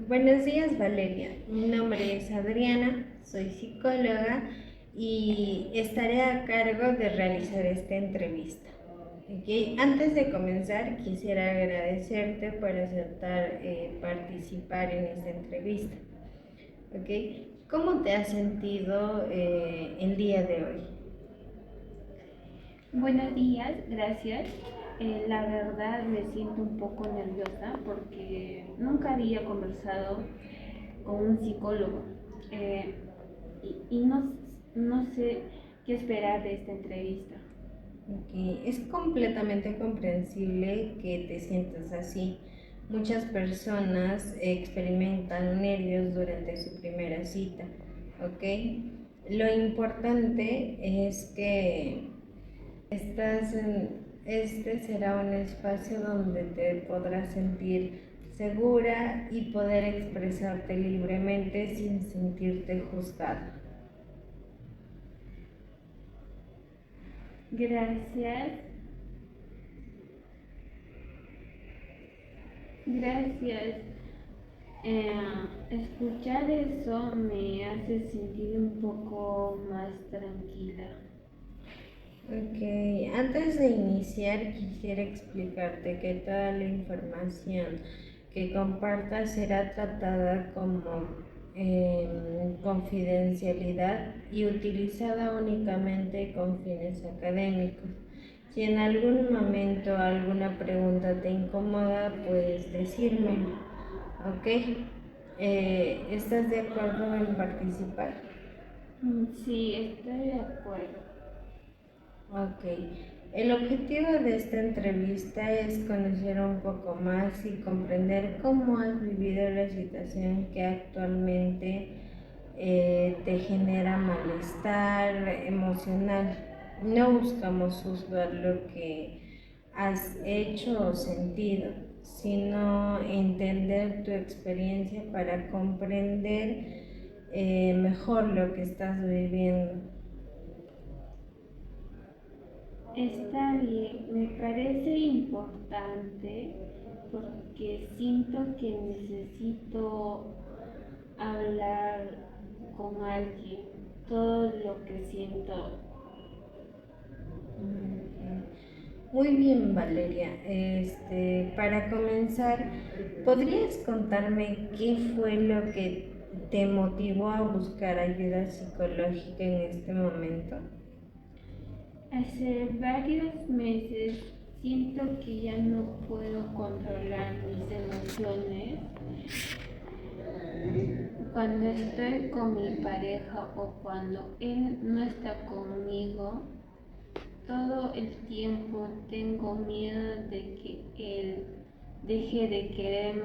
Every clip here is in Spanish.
Buenos días, Valeria. Mi nombre es Adriana, soy psicóloga y estaré a cargo de realizar esta entrevista. Antes de comenzar, quisiera agradecerte por aceptar participar en esta entrevista. ¿Cómo te has sentido el día de hoy? Buenos días, gracias. La verdad me siento un poco nerviosa porque nunca había conversado con un psicólogo eh, y no sé qué esperar de esta entrevista. Es completamente comprensible que te sientas así. Muchas personas experimentan nervios durante su primera cita, ¿ok? Lo importante es que este será un espacio donde te podrás sentir segura y poder expresarte libremente sin sentirte juzgada. Gracias, gracias. Escuchar eso me hace sentir un poco más tranquila. Ok, antes de iniciar quisiera explicarte que toda la información que compartas será tratada como confidencialidad y utilizada únicamente con fines académicos. Si en algún momento alguna pregunta te incomoda, puedes decírmelo, ¿ok? ¿Estás de acuerdo en participar? Sí, estoy de acuerdo. Ok, el objetivo de esta entrevista es conocer un poco más y comprender cómo has vivido la situación que actualmente te genera malestar emocional. No buscamos juzgar lo que has hecho o sentido, sino entender tu experiencia para comprender mejor lo que estás viviendo. Está bien, me parece importante porque siento que necesito hablar con alguien todo lo que siento. Muy bien, Valeria. Para comenzar, ¿podrías contarme qué fue lo que te motivó a buscar ayuda psicológica en este momento? Hace varios meses siento que ya no puedo controlar mis emociones. Cuando estoy con mi pareja o cuando él no está conmigo, todo el tiempo tengo miedo de que él deje de quererme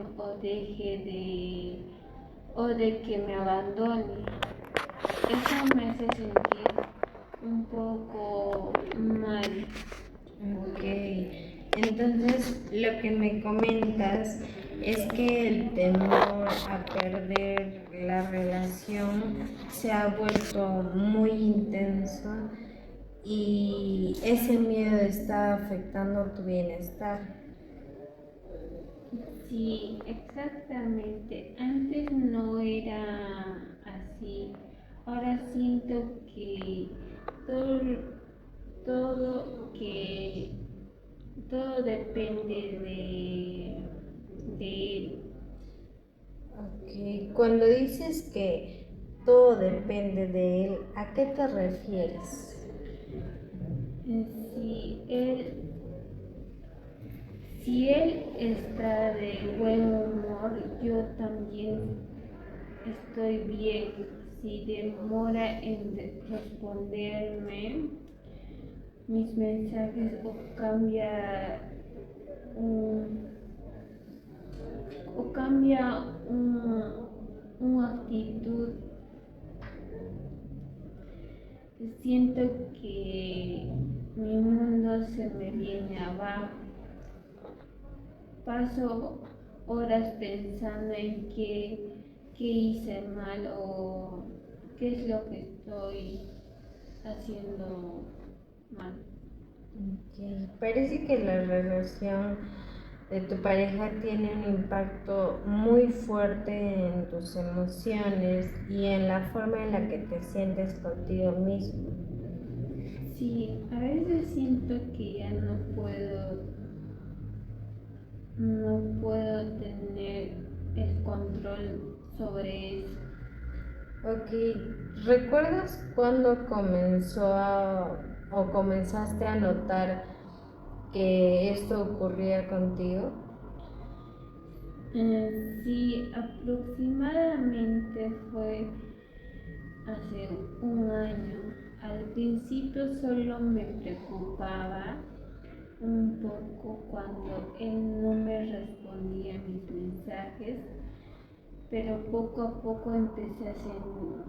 o de que me abandone. Eso me hace sentir un poco mal. Ok, entonces lo que me comentas es que el temor a perder la relación se ha vuelto muy intenso y ese miedo está afectando tu bienestar. Sí, exactamente. Antes no era así. Ahora siento que todo, que todo depende de él. Ok, cuando dices que todo depende de él, ¿a qué te refieres? Si él, si él está de buen humor, yo también estoy bien. Si demora en responderme mis mensajes o cambia un, una actitud, siento que mi mundo se me viene abajo. Paso horas pensando en qué hice mal o qué es lo que estoy haciendo mal. Ok, parece que la relación de tu pareja tiene un impacto muy fuerte en tus emociones y en la forma en la que te sientes contigo mismo. Sí, a veces siento que ya no puedo tener el control sobre eso. Ok, ¿recuerdas cuándo o comenzaste a notar que esto ocurría contigo? Sí, aproximadamente fue hace un año. Al principio solo me preocupaba un poco cuando él no me respondía a mis mensajes, pero poco a poco empecé a sentir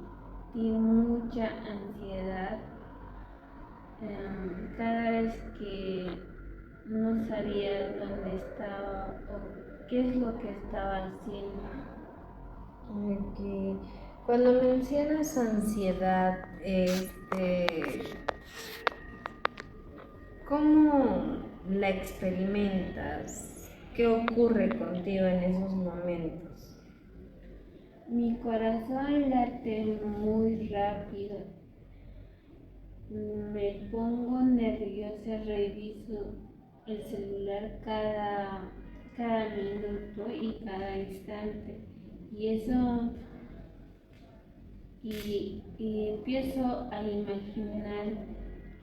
mucha ansiedad cada vez que no sabía dónde estaba o qué es lo que estaba haciendo. Ok, cuando mencionas ansiedad, ¿cómo la experimentas? ¿Qué ocurre contigo en esos momentos? Mi corazón late muy rápido. Me pongo nerviosa, reviso el celular cada minuto y cada instante. Y eso, y empiezo a imaginar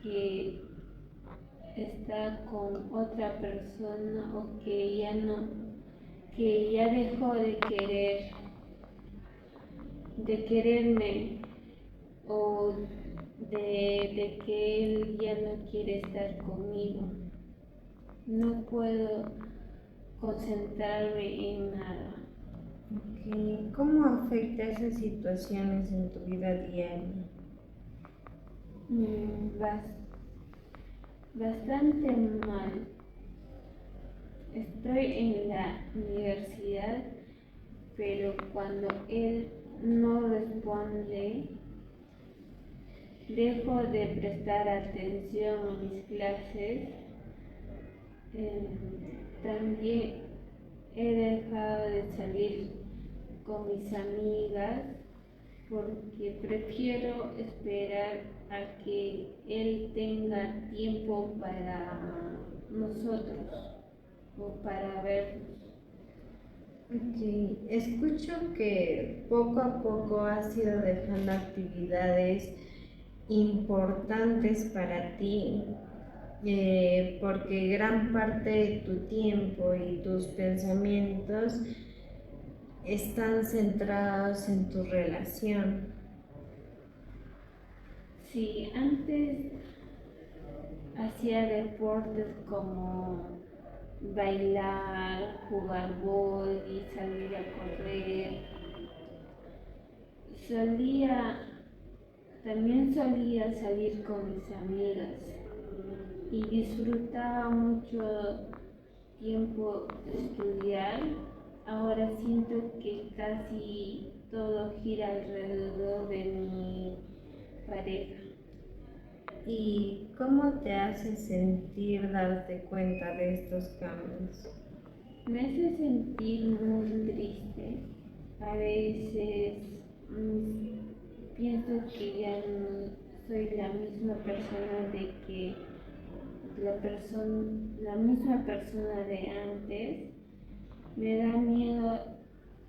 que está con otra persona o que ya no, que ya dejó de quererme o de que él ya no quiere estar conmigo. No puedo concentrarme en nada. Ok, ¿cómo afecta esas situaciones en tu vida diaria? Bas- Bastante mal. Estoy en la universidad, pero cuando él no responde, dejo de prestar atención a mis clases. También he dejado de salir con mis amigas porque prefiero esperar a que él tenga tiempo para nosotros o para vernos. Ok, escucho que poco a poco has ido dejando actividades importantes para ti, porque gran parte de tu tiempo y tus pensamientos están centrados en tu relación. Sí, antes hacía deportes como bailar, jugar y salir a correr. Solía, También solía salir con mis amigas y disfrutaba mucho tiempo estudiar. Ahora siento que casi todo gira alrededor de mi pareja. ¿Y cómo te hace sentir darte cuenta de estos cambios? Me hace sentir muy triste. A veces pienso que ya no soy la misma persona la misma persona de antes. Me da miedo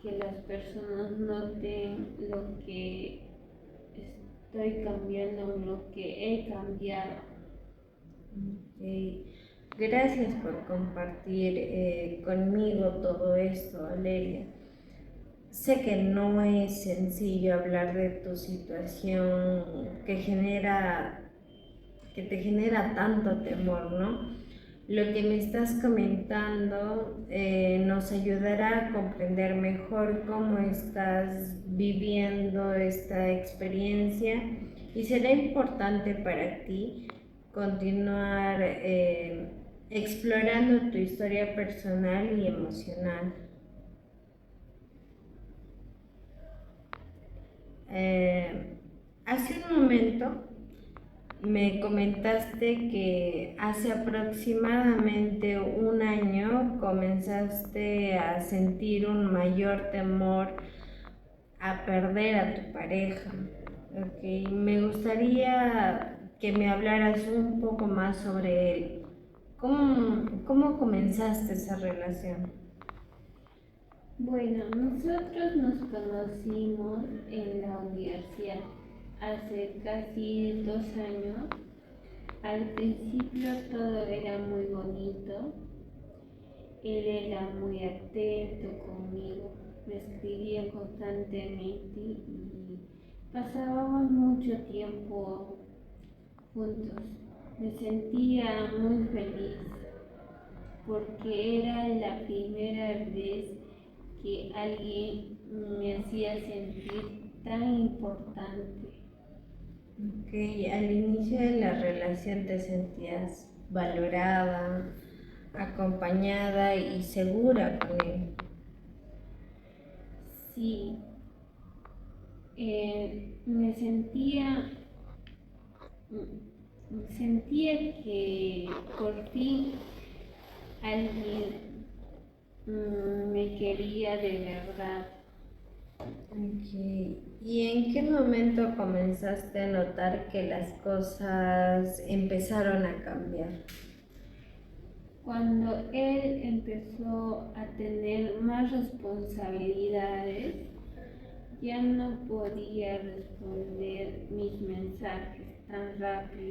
que las personas noten lo que estoy cambiando, lo que he cambiado. Gracias por compartir conmigo todo esto, Valeria. Sé que no es sencillo hablar de tu situación que te genera tanto temor, ¿no? Lo que me estás comentando nos ayudará a comprender mejor cómo estás viviendo esta experiencia y será importante para ti continuar explorando tu historia personal y emocional. Eh, Hace un momento me comentaste que hace aproximadamente un año comenzaste a sentir un mayor temor a perder a tu pareja. Okay. Me gustaría que me hablaras un poco más sobre él. ¿Cómo comenzaste esa relación? Bueno, nosotros nos conocimos en la universidad hace casi 2 años. Al principio todo era muy bonito. Él era muy atento conmigo, me escribía constantemente y pasábamos mucho tiempo juntos. Me sentía muy feliz porque era la primera vez que alguien me hacía sentir tan importante. Ok, al inicio de la relación te sentías valorada, acompañada y segura con él. Sí, me sentía que por fin alguien me quería de verdad. Okay. ¿Y en qué momento comenzaste a notar que las cosas empezaron a cambiar? Cuando él empezó a tener más responsabilidades, ya no podía responder mis mensajes tan rápido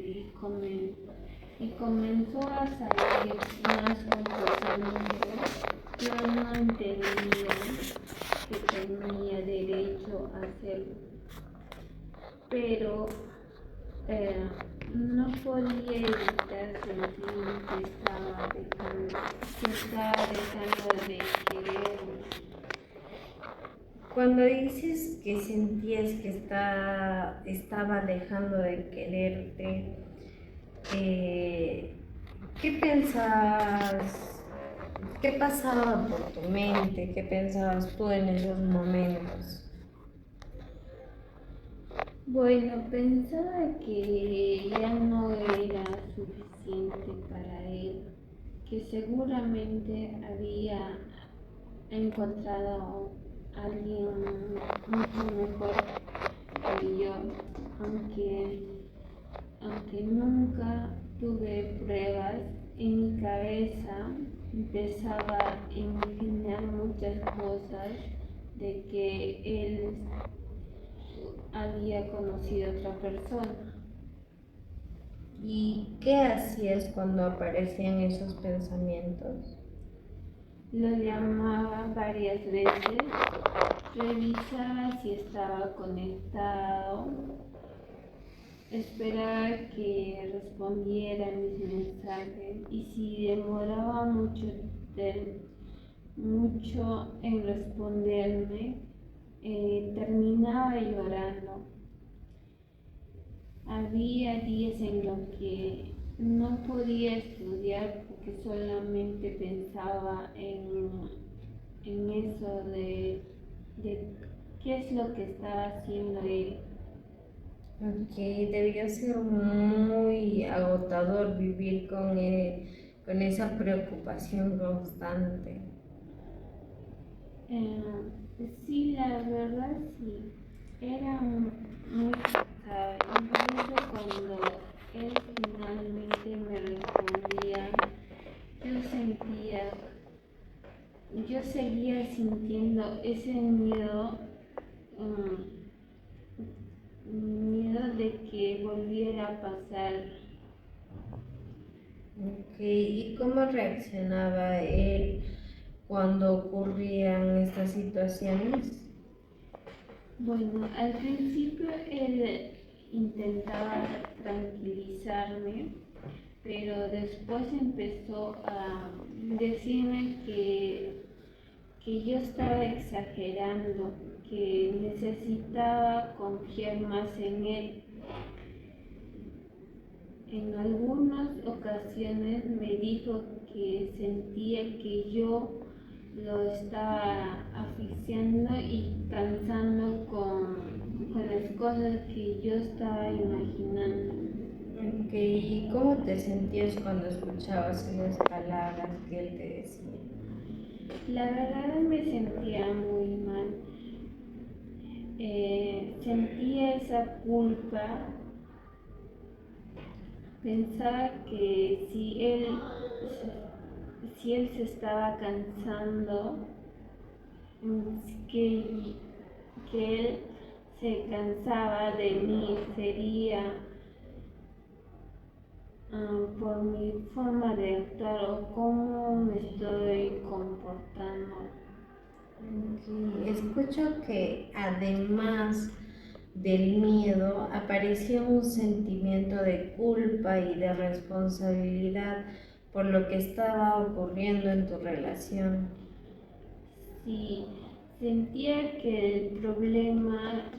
y comenzó a salir más comportamientos que yo no entendía que tenía derecho a hacerlo. Pero no podía evitar sentir que estaba dejando de quererme. Cuando dices que sentías que estaba dejando de quererte, ¿qué pensabas? ¿Qué pasaba por tu mente? ¿Qué pensabas tú en esos momentos? Bueno, pensaba que ya no era suficiente para él, que seguramente había encontrado a alguien mucho mejor que yo, aunque nunca tuve pruebas. En mi cabeza empezaba a imaginar muchas cosas de que él había conocido a otra persona. ¿Y qué hacías cuando aparecían esos pensamientos? Lo llamaba varias veces, revisaba si estaba conectado, esperaba que respondiera mis mensajes y si demoraba mucho en responderme, terminaba llorando. Había días en los que no podía estudiar porque solamente pensaba en eso de qué es lo que estaba haciendo él. Ok, debió ser muy agotador vivir con esa preocupación constante. Sí, la verdad sí, era muy pesado. Incluso cuando él finalmente me respondía, yo sentía, yo seguía sintiendo ese miedo de que volviera a pasar. Ok, ¿y cómo reaccionaba él cuando ocurrían estas situaciones? Bueno, al principio él intentaba tranquilizarme, pero después empezó a decirme que yo estaba exagerando, que necesitaba confiar más en él. En algunas ocasiones me dijo que sentía que yo lo estaba asfixiando y cansando con las cosas que yo estaba imaginando. Ok, ¿y cómo te sentías cuando escuchabas esas palabras que él te decía? La verdad me sentía muy mal. Sentía esa culpa. Pensaba que si él se estaba cansando, que, que él se cansaba de mí, sería por mi forma de actuar o cómo me estoy comportando. Ok, escucho que además del miedo aparecía un sentimiento de culpa y de responsabilidad por lo que estaba ocurriendo en tu relación. Sí, sentía que el problema,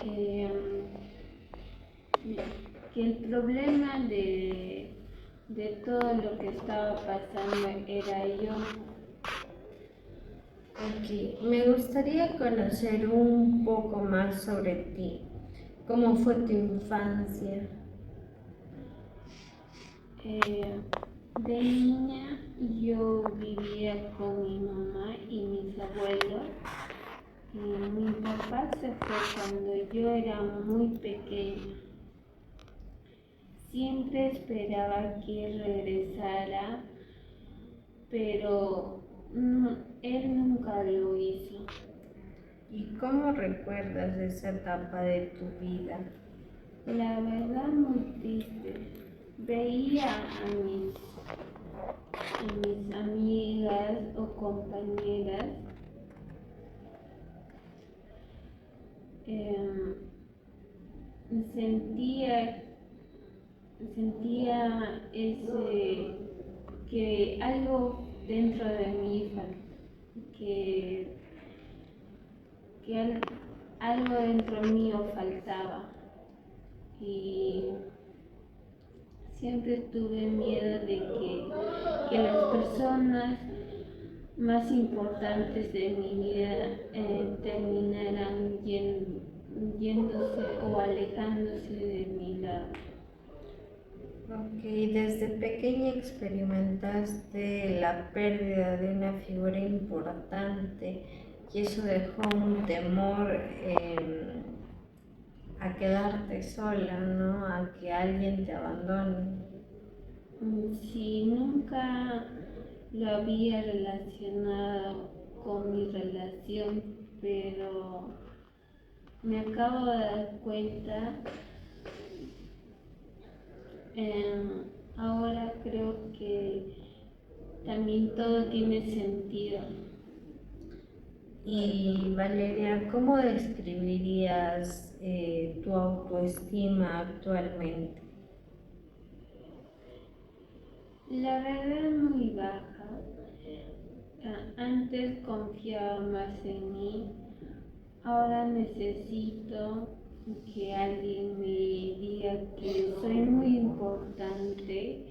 eh, de todo lo que estaba pasando era yo. Ok, me gustaría conocer un poco más sobre ti. ¿Cómo fue tu infancia? De niña yo vivía con mi mamá y mis abuelos. Y mi papá se fue cuando yo era muy pequeña. Siempre esperaba que él regresara, pero él nunca lo hizo. ¿Y cómo recuerdas esa etapa de tu vida? La verdad muy triste. Veía a mis amigas o compañeras em, sentía, sentía que algo dentro de mí, que, que algo dentro mío faltaba. Y siempre tuve miedo de que las personas más importantes de mi vida terminaran yéndose o alejándose de mi lado. Ok, desde pequeña experimentaste la pérdida de una figura importante y eso dejó un temor a quedarte sola, ¿no? A que alguien te abandone. Si nunca lo había relacionado con mi relación, pero me acabo de dar cuenta. Ahora creo que también todo tiene sentido. Y Valeria, ¿cómo describirías tu autoestima actualmente? La verdad es muy baja. Antes confiaba más en mí. Ahora necesito que alguien me diga que soy muy importante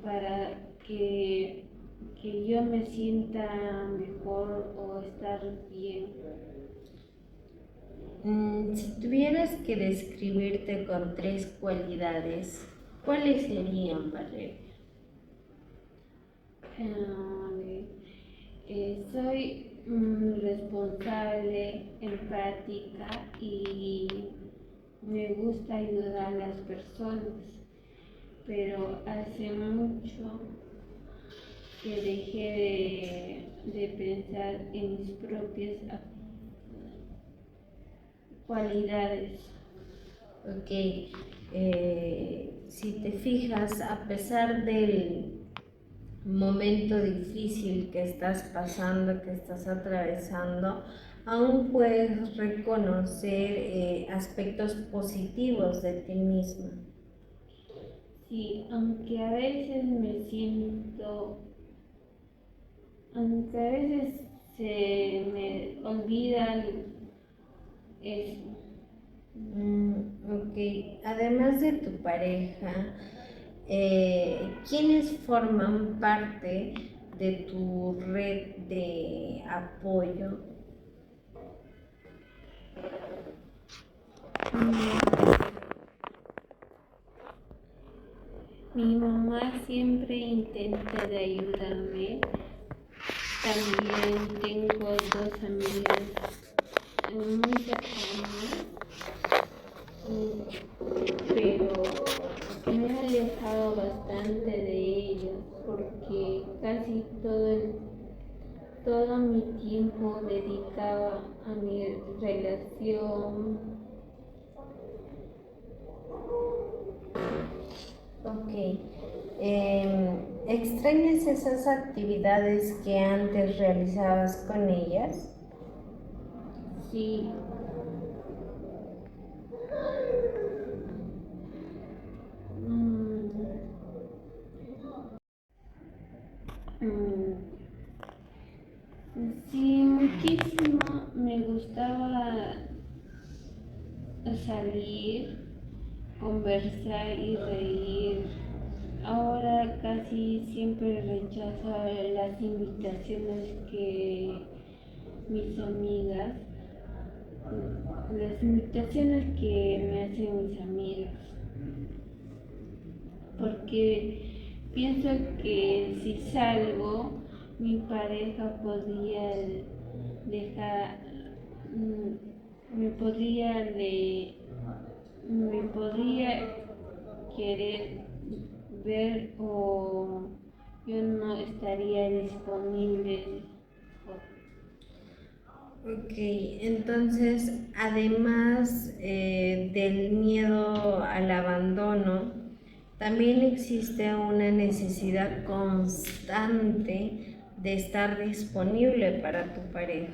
para que yo me sienta mejor o estar bien. Si tuvieras que describirte con tres cualidades, ¿cuáles serían, Valeria? Soy responsable, empática y me gusta ayudar a las personas, pero hace mucho que dejé de pensar en mis propias cualidades. Ok, si te fijas, a pesar del momento difícil que estás pasando, que estás atravesando, aún puedes reconocer aspectos positivos de ti misma. Sí, aunque a veces se me olvida eso. Ok, además de tu pareja, ¿quiénes forman parte de tu red de apoyo? Mm, Mi mamá siempre intenta de ayudarme. También tengo dos amigas muy cercanas, pero me he alejado bastante de ellas porque casi todo mi tiempo dedicaba a mi relación. Ok. ¿Extrañas esas actividades que antes realizabas con ellas? Sí. Mm, mm, sí, muchísimo me gustaba salir, conversar y reír. Ahora casi siempre rechazo las invitaciones que mis amigas, las invitaciones que me hacen mis amigas, porque pienso que si salgo, mi pareja podría dejar, me podría me podría querer ver o yo no estaría disponible. Ok, entonces, además del miedo al abandono, también existe una necesidad constante de estar disponible para tu pareja.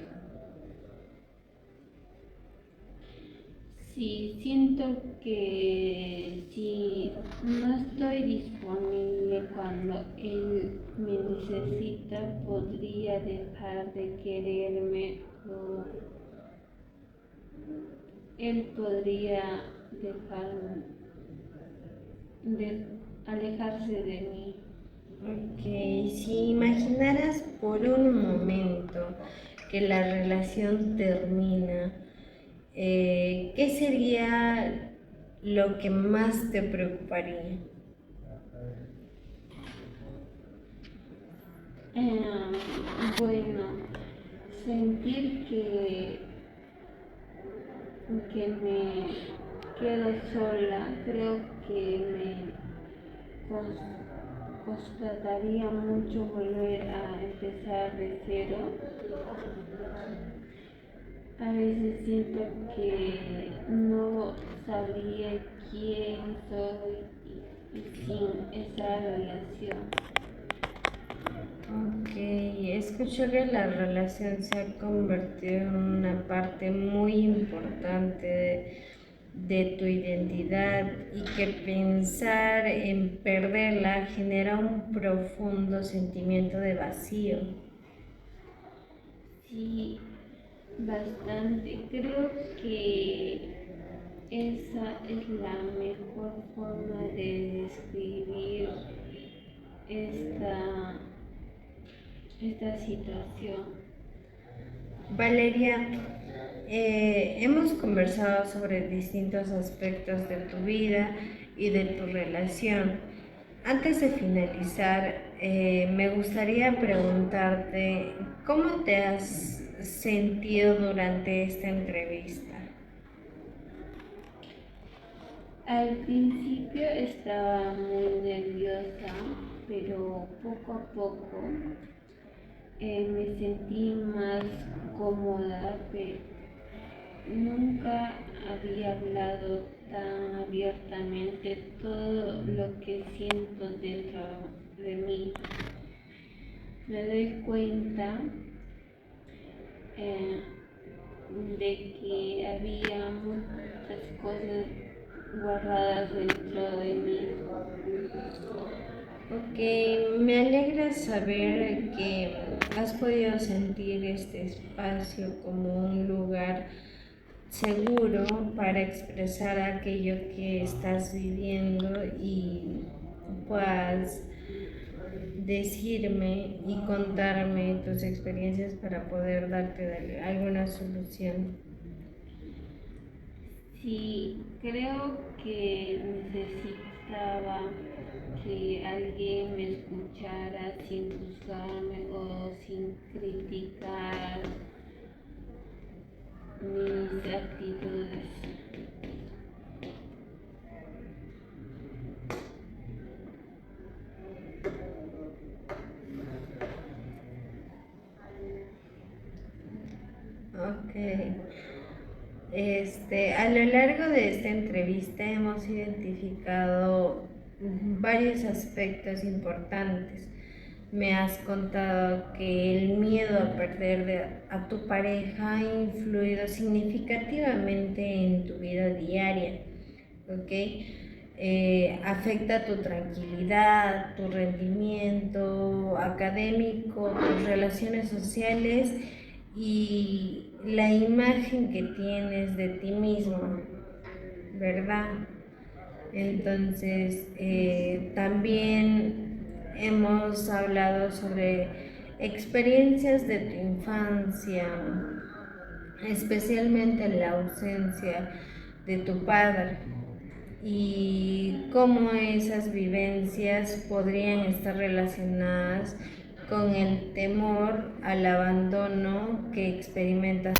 Sí, siento que si no estoy disponible cuando él me necesita, podría dejar de quererme o él podría dejar de alejarse de mí. Ok, si imaginaras por un momento que la relación termina, ¿qué sería lo que más te preocuparía? Bueno, sentir que me quedo sola, creo que me costaría mucho volver a empezar de cero. A veces siento que no sabría quién soy sin esa relación. Ok, escucho que la relación se ha convertido en una parte muy importante de tu identidad y que pensar en perderla genera un profundo sentimiento de vacío. Sí, bastante. Creo que esa es la mejor forma de describir esta, esta situación. Valeria, hemos conversado sobre distintos aspectos de tu vida y de tu relación. Antes de finalizar, me gustaría preguntarte, ¿cómo te has sentido durante esta entrevista? Al principio estaba muy nerviosa, pero poco a poco me sentí más cómoda, pero nunca había hablado tan abiertamente todo lo que siento dentro de mí. Me doy cuenta eh, de que había muchas cosas guardadas dentro de mí. Ok, me alegra saber que has podido sentir este espacio como un lugar seguro para expresar aquello que estás viviendo y puedas decirme y contarme tus experiencias para poder darte alguna solución. Sí, creo que gustaba que alguien me escuchara sin juzgarme o sin criticar mis actitudes. Ok. A lo largo de esta entrevista hemos identificado varios aspectos importantes. Me has contado que el miedo a perder a tu pareja ha influido significativamente en tu vida diaria, ¿ok? Afecta tu tranquilidad, tu rendimiento académico, tus relaciones sociales y la imagen que tienes de ti mismo, ¿verdad? Entonces, también hemos hablado sobre experiencias de tu infancia, especialmente la ausencia de tu padre y cómo esas vivencias podrían estar relacionadas con el temor al abandono que experimentas